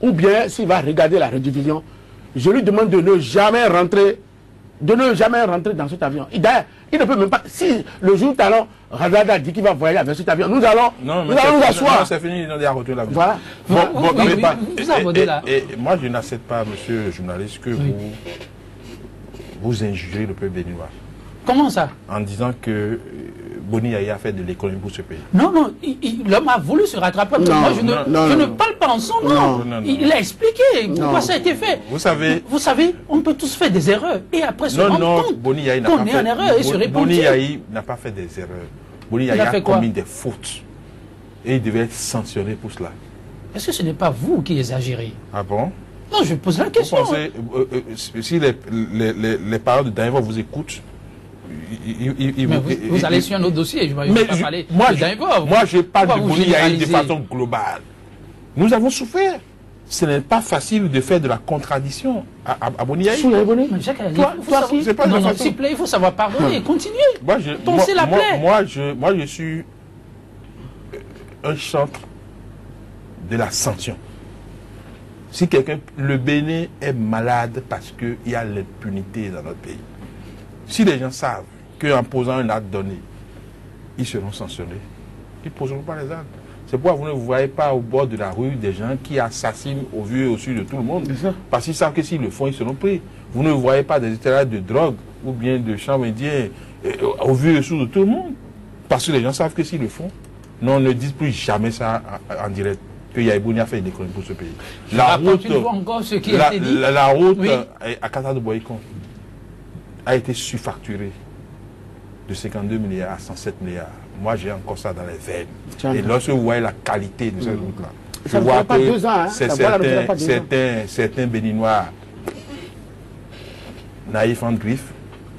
E: ou bien s'il va regarder la redivision, je lui demande de ne jamais rentrer dans cet avion. D'ailleurs, il ne peut même pas. Si le jour Talon Razada dit qu'il va voyager avec cet avion, nous allons nous asseoir.
D: C'est fini, il a retourné l'avion.
E: Voilà.
D: Et moi, je n'accepte pas, monsieur le journaliste, que vous injuriez le peuple béninois.
A: Comment ça? En
D: disant que Boni Yahya a fait de l'économie pour ce pays.
A: Non, l'homme a voulu se rattraper. Moi, je ne parle pas en son nom. Il a expliqué pourquoi ça a été fait. Vous savez, on peut tous faire des erreurs. Et après se rendre compte qu'on est en erreur et se repentir.
D: Boni Yahya n'a pas fait des erreurs. Boni Yahya a commis des fautes. Et il devait être sanctionné pour cela.
A: Est-ce que ce n'est pas vous qui exagérez?
D: Ah bon?
A: Non, je pose la question.
D: Vous pensez, si les parents de Dainva vous écoutent,
A: vous allez sur un autre dossier, je ne vais pas parler de Dainva.
D: Moi, je parle de Boni de façon globale. Nous avons souffert. Ce n'est pas facile de faire de la contradiction à Boni Yahi.
A: Non,
D: non,
A: s'il vous plaît, il faut savoir pardonner, continuer.
D: Moi, je suis un chantre de la sanction. Si quelqu'un, le Bénin est malade parce qu'il y a l'impunité dans notre pays. Si les gens savent qu'en posant un acte donné, ils seront sanctionnés, ils ne poseront pas les actes. C'est pourquoi vous ne voyez pas au bord de la rue des gens qui assassinent au vu et au su de tout le monde. Parce qu'ils savent que s'ils le font, ils seront pris. Vous ne voyez pas des étalades de drogue ou bien de champs indiens au vu et au su de tout le monde. Parce que les gens savent que s'ils le font, non, on ne dit plus jamais ça en direct. Que Yahi Boni a fait des conneries pour ce pays. La route oui. À Kata de Boycon a été surfacturée de 52 milliards à 107 milliards. Moi, j'ai encore ça dans les veines. Et lorsque vous voyez la qualité de cette route-là, je vois que certains Béninois naïfs en griffe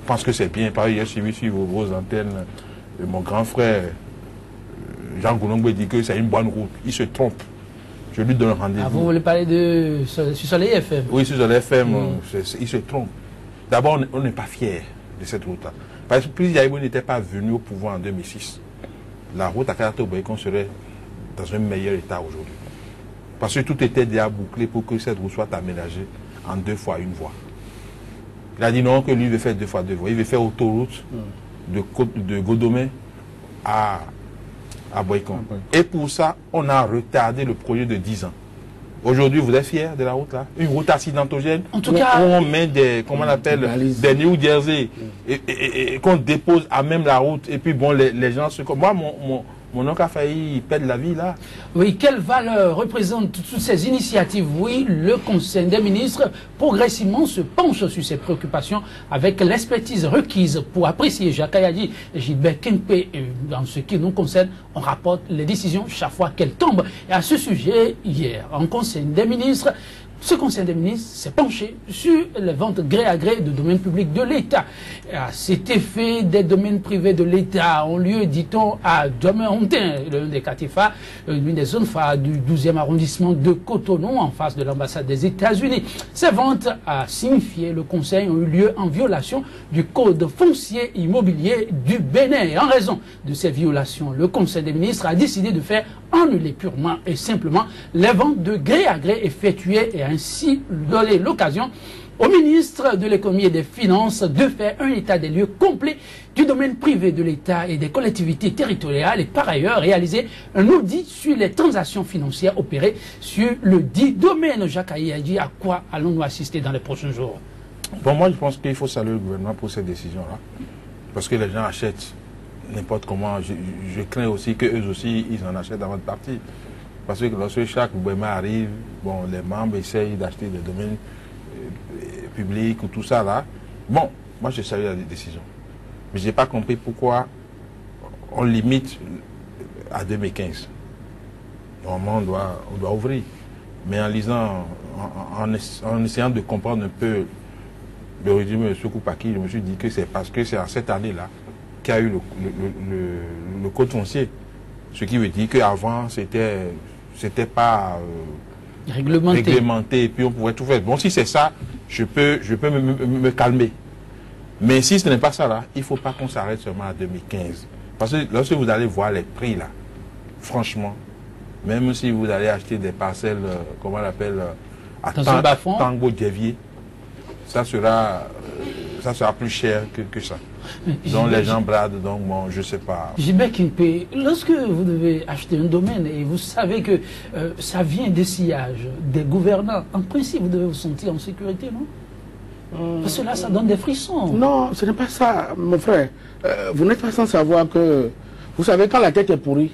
D: pensent que c'est bien. Par exemple, j'ai suivi sur vos antennes mon grand frère Jean Goulombo dit que c'est une bonne route. Il se trompe. Je lui donne rendez-vous.
A: Vous voulez parler de Soleil FM?
D: Oui, sur Soleil FM, il se trompe. D'abord, on n'est pas fiers de cette route-là. Parce que si Yahi Boni n'était pas venu au pouvoir en 2006, la route à Kata-Boycon serait dans un meilleur état aujourd'hui. Parce que tout était déjà bouclé pour que cette route soit aménagée en 2 fois 1 voie. Il a dit non, que lui veut faire 2 fois 2 voies. Il veut faire autoroute de Godomé à Boycon. Et pour ça, on a retardé le projet de 10 ans. Aujourd'hui, vous êtes fiers de la route là? Une route accidentogène. En tout cas, on met des, comment on appelle, des New Jersey et qu'on dépose à même la route. Et puis bon, les gens se... Moi, mon oncle a failli perdre la vie là.
A: Oui, quelle valeur représentent toutes ces initiatives? Oui, le Conseil des ministres progressivement se penche sur ces préoccupations avec l'expertise requise pour apprécier. Jacques Ayadi et Gilbert Kempe, en ce qui nous concerne, on rapporte les décisions chaque fois qu'elles tombent. Et à ce sujet, hier, en Conseil des ministres, ce Conseil des ministres s'est penché sur les ventes gré à gré de domaines publics de l'État. À cet effet, des domaines privés de l'État ont lieu, dit-on, à Djamé-Hontin, l'un des quartiers phares, l'une des zones phares du 12e arrondissement de Cotonou, en face de l'ambassade des États-Unis. Ces ventes, a signifié le Conseil, ont eu lieu en violation du Code foncier immobilier du Bénin. Et en raison de ces violations, le Conseil des ministres a décidé de faire annuler purement et simplement les ventes de gré à gré effectuées et ainsi donner l'occasion au ministre de l'économie et des finances de faire un état des lieux complet du domaine privé de l'État et des collectivités territoriales et par ailleurs réaliser un audit sur les transactions financières opérées sur le dit domaine. Jacques Ayadi, à quoi allons-nous assister dans les prochains jours?
D: Bon, moi je pense qu'il faut saluer le gouvernement pour cette décision-là. Parce que les gens achètent n'importe comment. Je crains aussi qu'eux aussi, ils en achètent dans votre parti. Parce que lorsque chaque gouvernement arrive, bon, les membres essayent d'acheter des domaines publics ou tout ça là. Bon, moi je salue la décision. Mais je n'ai pas compris pourquoi on limite à 2015. Normalement, on doit ouvrir. Mais en lisant, en essayant de comprendre un peu le régime de Sokoupaki, je me suis dit que c'est parce que c'est en cette année-là qu'il y a eu le code foncier. Ce qui veut dire qu'avant, c'était pas réglementé et puis on pouvait tout faire. Bon, si c'est ça, je peux me calmer. Mais si ce n'est pas ça là, il ne faut pas qu'on s'arrête seulement à 2015. Parce que lorsque vous allez voir les prix là, franchement, même si vous allez acheter des parcelles, comment on l'appelle, à Tango Djevier, ça sera plus cher que ça. Donc les gens bradent, donc bon, je ne sais pas.
A: Gilbert Kempe, lorsque vous devez acheter un domaine et vous savez que ça vient des sillages, des gouvernants, en principe vous devez vous sentir en sécurité, non? Parce que là, ça donne des frissons.
E: Non, ce n'est pas ça, mon frère. Vous n'êtes pas sans savoir que, vous savez, quand la tête est pourrie,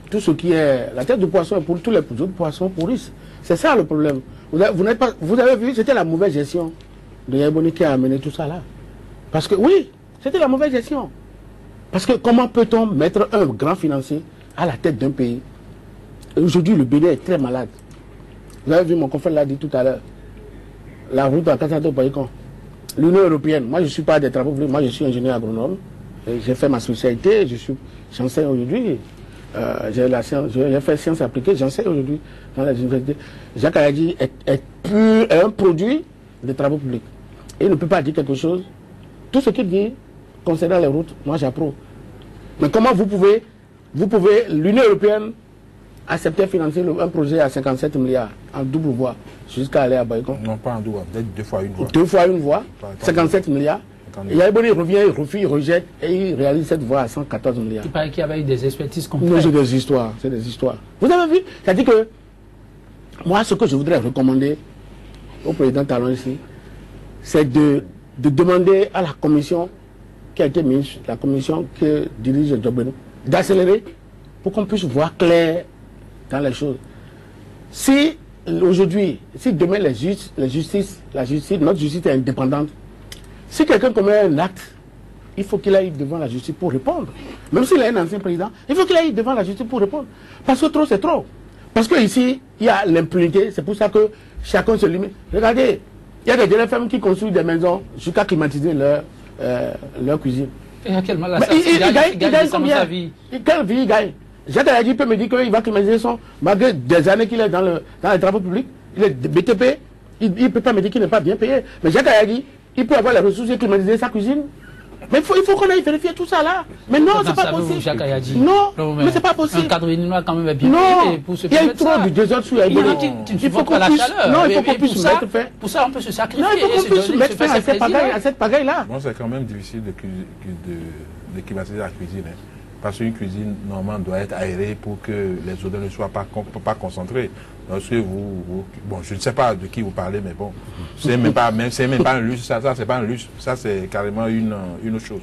E: tout ce qui est, la tête du poisson est pourrie, tous les autres poissons pourrissent. C'est ça le problème. Vous avez vu, c'était la mauvaise gestion de Yahi Boni qui a amené tout ça là. Parce que oui, c'était la mauvaise gestion. Parce que comment peut-on mettre un grand financier à la tête d'un pays. Aujourd'hui, le Bénin est très malade. Vous avez vu, mon confrère l'a dit tout à l'heure. La route à Kassato-Païkon. L'Union européenne, moi je ne suis pas des travaux publics, moi je suis ingénieur agronome. J'ai fait ma spécialité, j'enseigne aujourd'hui. J'ai fait sciences appliquées, j'enseigne aujourd'hui dans les universités. Jacques Ayadji est un produit des travaux publics. Et il ne peut pas dire quelque chose. Tout ce qu'il dit concernant les routes, moi j'approuve. Mais comment vous pouvez l'Union européenne accepter de financer un projet à 57 milliards en double voie jusqu'à aller à Baïkon?
D: Non, pas en double, peut-être 2 fois une voie.
E: 2 fois une voie, 57 milliards. Et Yaïboni revient, il refuse, il rejette et il réalise cette voie à 114 milliards.
A: Il paraît qu'il y avait eu des expertises complètes.
E: Non, c'est des histoires, c'est des histoires. Vous avez vu? C'est-à-dire que moi, ce que je voudrais recommander au président Talon ici, c'est de demander à la commission qui a été mise, la commission que dirige Djobeno, d'accélérer pour qu'on puisse voir clair dans les choses. Si aujourd'hui, si demain notre justice est indépendante, si quelqu'un commet un acte, il faut qu'il aille devant la justice pour répondre. Même s'il est un ancien président, il faut qu'il aille devant la justice pour répondre. Parce que trop, c'est trop. Parce qu'ici, il y a l'impunité, c'est pour ça que chacun se limite. Regardez, il y a des jeunes femmes qui construisent des maisons jusqu'à climatiser leur cuisine.
A: Et à quel mal
E: il gagne combien? Quelle vie il gagne? Jacques Ayadji peut me dire qu'il va climatiser malgré des années qu'il est dans les travaux publics, il est BTP, il ne peut pas me dire qu'il n'est pas bien payé. Mais Jacques Ayadji, il peut avoir les ressources et climatiser sa cuisine. Mais il faut qu'on aille vérifier tout ça là. Mais non, c'est pas possible. Non, mais c'est pas possible.
A: Un cadre béninois quand même est bien
E: payé
A: pour se
E: il y a eu trop de désordre sur Yaïboni.
A: Il faut qu'on puisse.
E: Non, il faut qu'on puisse mettre fin.
A: Pour ça, on peut se sacrifier.
E: Non, il faut qu'on puisse mettre fin à cette pagaille là.
D: Bon, c'est quand même difficile de climatiser la cuisine. Parce qu'une cuisine, normalement, doit être aérée pour que les odeurs ne soient pas concentrées. Lorsque bon, je ne sais pas de qui vous parlez, mais bon, c'est même pas un luxe, ça c'est pas un luxe, ça c'est carrément une autre chose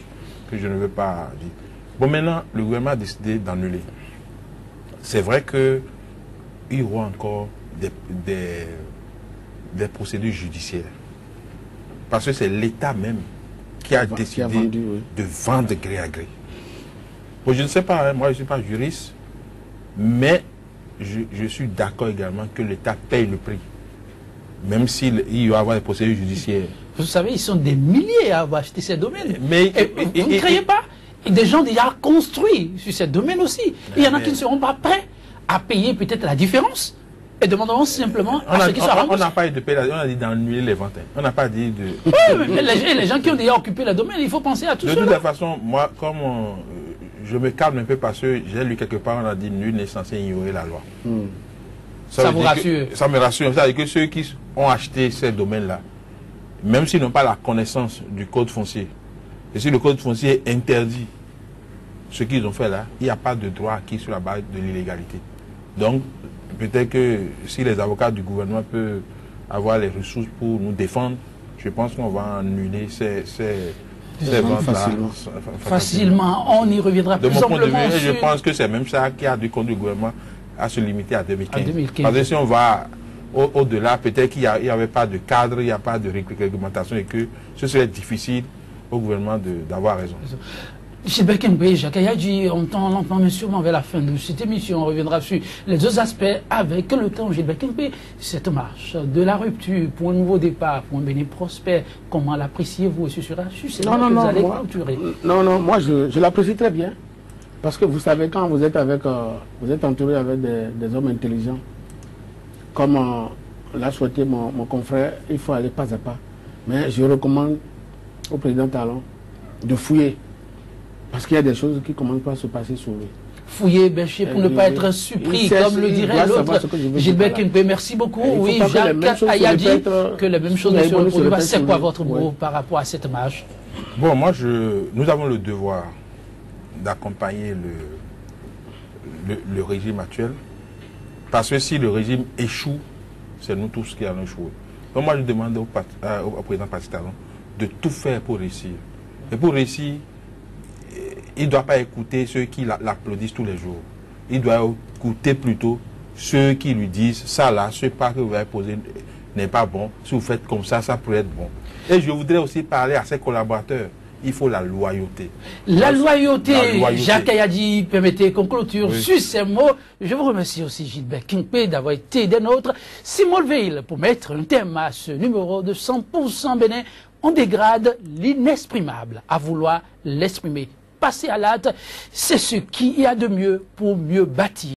D: que je ne veux pas dire. Bon, maintenant, le gouvernement a décidé d'annuler. C'est vrai qu'il y aura encore des procédures judiciaires. Parce que c'est l'État même qui a décidé de vendre gré à gré. Bon, je ne sais pas, hein, moi je ne suis pas juriste, mais je suis d'accord également que l'État paye le prix. Même s'il y va avoir des procédures judiciaires.
A: Vous savez, ils sont des milliers à avoir acheté ces domaines.
D: Mais
A: vous ne croyez pas? Et des gens déjà construits sur ces domaines aussi. Il y en a qui ne seront pas prêts à payer peut-être la différence. Et demanderont simplement à ceux qui sont remboursés.
D: On n'a pas dit de payer, on a dit d'annuler les ventes. On n'a pas dit de...
A: Oui, mais les gens qui ont déjà occupé le domaine, il faut penser à tout ça.
D: De toute façon, moi, comme je me calme un peu parce que j'ai lu quelque part, on a dit nul n'est censé ignorer la loi.
A: Ça vous rassure?
D: Ça me rassure. Ça veut dire que ceux qui ont acheté ces domaines-là, même s'ils n'ont pas la connaissance du code foncier, et si le code foncier interdit ce qu'ils ont fait là, il n'y a pas de droit acquis sur la base de l'illégalité. Donc, peut-être que si les avocats du gouvernement peuvent avoir les ressources pour nous défendre, je pense qu'on va annuler ces ventes-là.
A: Facilement, on y reviendra plus
D: amplement. De mon point de vue,
A: sur...
D: je pense que c'est même ça qui a dû conduire le gouvernement à se limiter à 2015. Parce que si on va au-delà, peut-être qu'il n'y avait pas de cadre, il n'y a pas de réglementation et que ce serait difficile au gouvernement d'avoir raison.
A: Gilbert Kengbe, Jacques Ayadji, on tend lentement mais sûrement vers la fin de cette émission. On reviendra sur les deux aspects avec le temps. Gilbert Kengbe, cette marche de la rupture pour un nouveau départ, pour un Bénin prospère, comment l'appréciez-vous et ce sera sur cette marche que vous allez clôturer?
E: Non, moi je l'apprécie très bien. Parce que vous savez, quand vous êtes entouré avec des hommes intelligents, comme l'a souhaité mon confrère, il faut aller pas à pas. Mais je recommande au président Talon de fouiller. Parce qu'il y a des choses qui ne commencent pas à se passer sur lui.
A: Fouiller, bêcher pour ne pas être surpris, comme le dirait l'autre. Gilbert Kengbe, merci beaucoup. Oui, Jacques Ayadji, que les mêmes choses ne se reproduisent pas. C'est quoi votre mot par rapport à cette marche?
D: Bon, moi, nous avons le devoir d'accompagner le régime actuel. Parce que si le régime échoue, c'est nous tous qui allons échouer. Donc moi, je demande au président Patrice Talon de tout faire pour réussir. Et pour réussir, il ne doit pas écouter ceux qui l'applaudissent tous les jours. Il doit écouter plutôt ceux qui lui disent, ça là, ce pas que vous avez posé n'est pas bon. Si vous faites comme ça, ça pourrait être bon. Et je voudrais aussi parler à ses collaborateurs il faut la loyauté.
A: La loyauté, Jacques Ayadi, permettez qu'on clôture sur ces mots. Je vous remercie aussi Gilbert Kingpé d'avoir été des nôtres. Simon Veil pour mettre un terme à ce numéro de 100% Bénin. On dégrade l'inexprimable à vouloir l'exprimer. Passer à l'acte, c'est ce qu'il y a de mieux pour mieux bâtir.